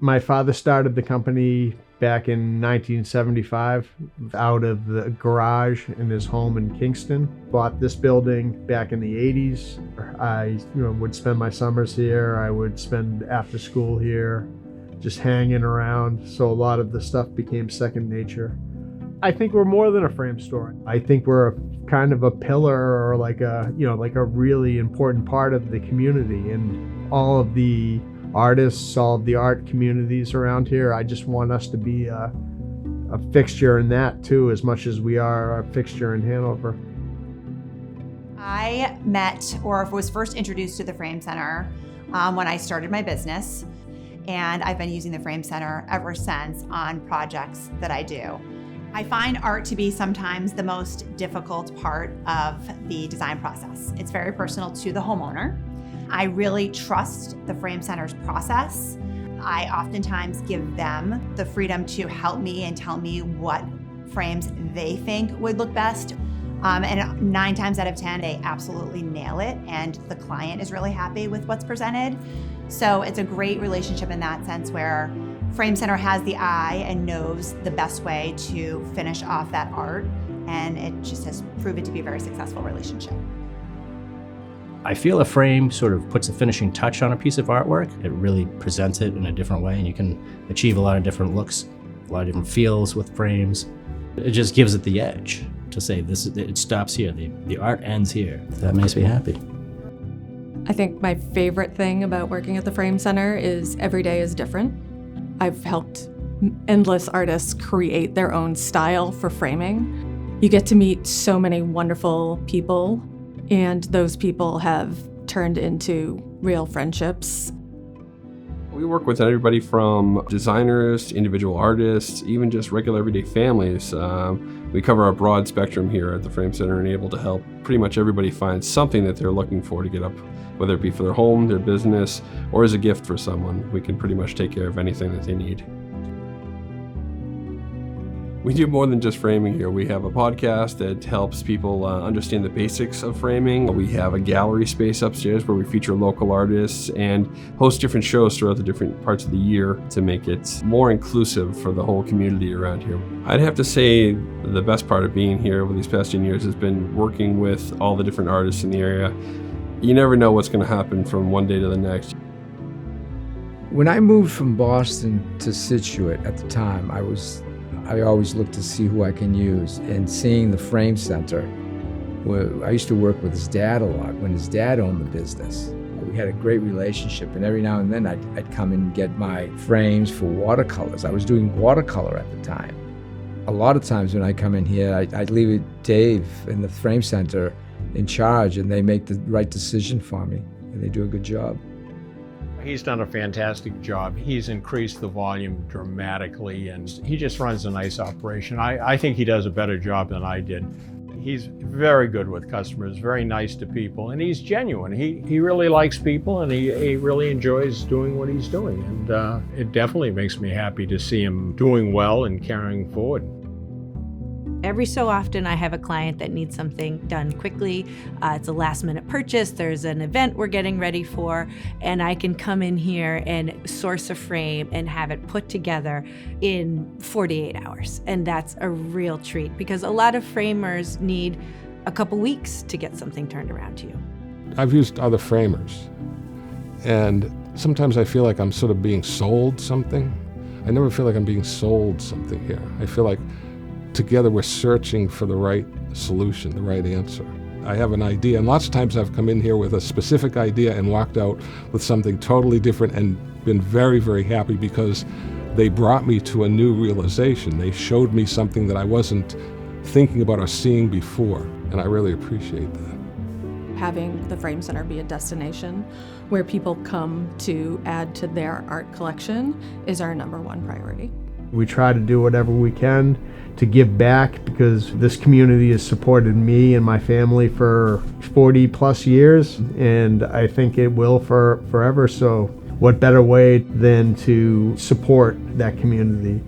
My father started the company back in 1975 out of the garage in his home in Kingston. Bought this building back in the 80s. I would spend my summers here. I would spend after school here, just hanging around. So a lot of the stuff became second nature. I think we're more than a frame store. I think we're kind of a pillar, or like a really important part of the community, and all of the artists, all of the art communities around here. I just want us to be a fixture in that too, as much as we are a fixture in Hanover. I met, or was first introduced to the Frame Center when I started my business, and I've been using the Frame Center ever since on projects that I do. I find art to be sometimes the most difficult part of the design process. It's very personal to the homeowner. I really trust the Frame Center's process. I oftentimes give them the freedom to help me and tell me what frames they think would look best. And 9 times out of 10, they absolutely nail it, and the client is really happy with what's presented. So it's a great relationship in that sense, where Frame Center has the eye and knows the best way to finish off that art, and it just has proven to be a very successful relationship. I feel a frame sort of puts a finishing touch on a piece of artwork. It really presents it in a different way, and you can achieve a lot of different looks, a lot of different feels with frames. It just gives it the edge to say it stops here, the art ends here. That makes me happy. I think my favorite thing about working at the Frame Center is every day is different. I've helped endless artists create their own style for framing. You get to meet so many wonderful people, and those people have turned into real friendships. We work with everybody from designers to individual artists, even just regular everyday families. We cover a broad spectrum here at the Frame Center and able to help pretty much everybody find something that they're looking for to get up, whether it be for their home, their business, or as a gift for someone. We can pretty much take care of anything that they need. We do more than just framing here. We have a podcast that helps people understand the basics of framing. We have a gallery space upstairs where we feature local artists and host different shows throughout the different parts of the year to make it more inclusive for the whole community around here. I'd have to say the best part of being here over these past 10 years has been working with all the different artists in the area. You never know what's going to happen from one day to the next. When I moved from Boston to Scituate at the time, I always looked to see who I can use, and seeing the Frame Center, where I used to work with his dad a lot when his dad owned the business. We had a great relationship, and every now and then I'd come and get my frames for watercolors. I was doing watercolor at the time. A lot of times when I come in here, I'd leave it Dave in the Frame Center in charge, and they make the right decision for me, and they do a good job. He's done a fantastic job. He's increased the volume dramatically, and he just runs a nice operation. I think he does a better job than I did. He's very good with customers, very nice to people, and he's genuine. He really likes people, and he really enjoys doing what he's doing. And it definitely makes me happy to see him doing well and carrying forward. Every so often I have a client that needs something done quickly. It's a last minute purchase, there's an event we're getting ready for, and I can come in here and source a frame and have it put together in 48 hours. And that's a real treat, because a lot of framers need a couple weeks to get something turned around to you. I've used other framers, and sometimes I feel like I'm sort of being sold something. I never feel like I'm being sold something here. I feel like together we're searching for the right solution, the right answer. I have an idea, and lots of times I've come in here with a specific idea and walked out with something totally different and been very, very happy because they brought me to a new realization. They showed me something that I wasn't thinking about or seeing before, and I really appreciate that. Having the Frame Center be a destination where people come to add to their art collection is our #1 priority. We try to do whatever we can to give back, because this community has supported me and my family for 40 plus years, and I think it will for forever. So what better way than to support that community?